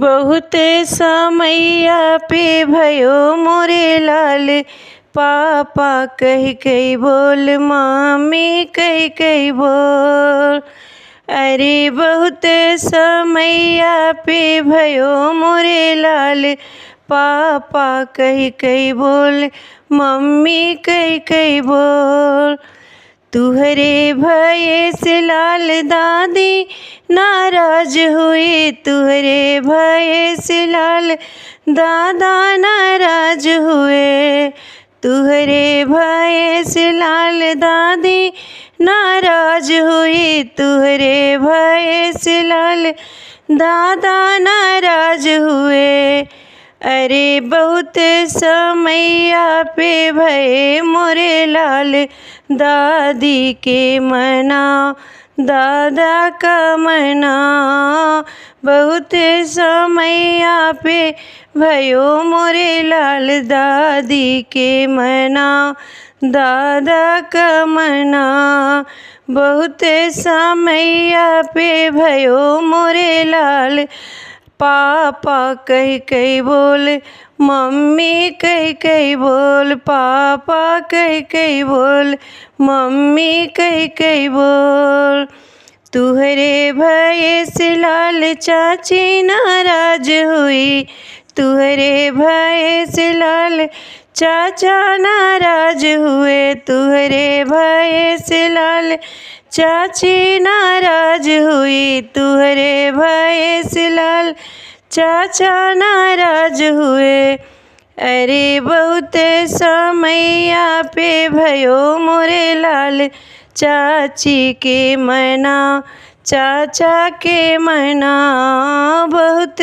बहुते समैया पे भयो मोरे लाल, पापा कही कही बोल, मम्मी कही कही बोल। अरे बहुते समैया पे भयो मोरे लाल, पापा कही कही बोल, मम्मी कही कही बोल। तुहरे भये से लाल दादी नाराज हुए, तुहरे भये से लाल दादा नाराज हुए। तुहरे भये से लाल दादी नाराज हुई, तुहरे भये से लाल दादा नाराज हुए। अरे बहुत समैया पे भये मोरे लाल, दादी के मना दादा का मना। बहुत समैया पे भयो मोरे लाल, दादी के मना दादा का मना। बहुत समैया पे भयो मोरे लाल, पापा कही कही बोल, मम्मी कही कही बोल। पापा कही कही बोल, मम्मी कही कही बोल। तुहरे भये से लाल चाची नाराज हुई, तुहरे भये से लाल चाचा नाराज हुए। तुहरे भये से लाल चाची नाराज हुई, तुहरे भये से लाल चाचा नाराज हुए। अरे बहुत समैया पे भयो मोरे लाल, चाची के मना चाचा के मना। बहुत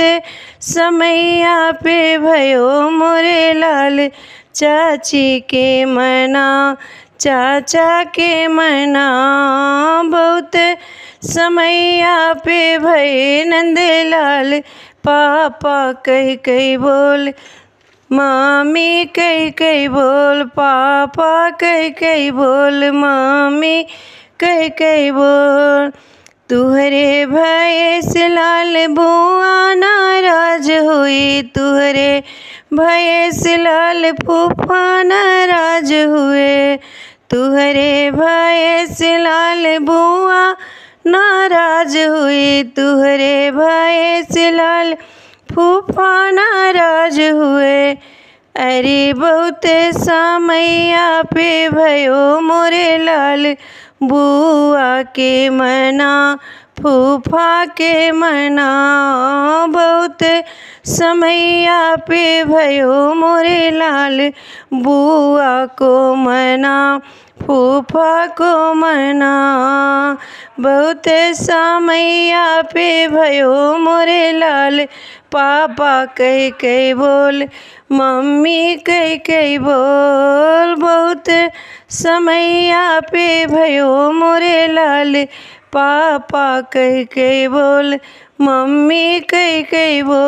समैया पे भयो मोरे लाल, चाची के मना चाचा के मना। बहुत समैया पे भये नंदलाल, पापा कही कही बोल, मम्मी कही कही बोल। पापा कही कही बोल, मम्मी कही कही बोल। तुहरे भये से लाल बुआ नाराज हुई, तुहरे भये से लाल फूफा नाराज हुए। तुहरे भये से लाल बुआ नाराज हुई, तुहरे भये से लाल फूफा नाराज हुए। अरे बहुत समैया पे भयो मोरे लाल, बुआ के मना फूफा के मना। बहुत समैया पे भयो मोरे लाल, बुआ को मना फूफा को मना। बहुत समैया पे भयो मोरे लाल, पापा कही कही बोल, मम्मी कही कही बोल। बहुत समैया पे भयो मोरे लाल, पापा कही कही बोल, मम्मी कही कही बोल।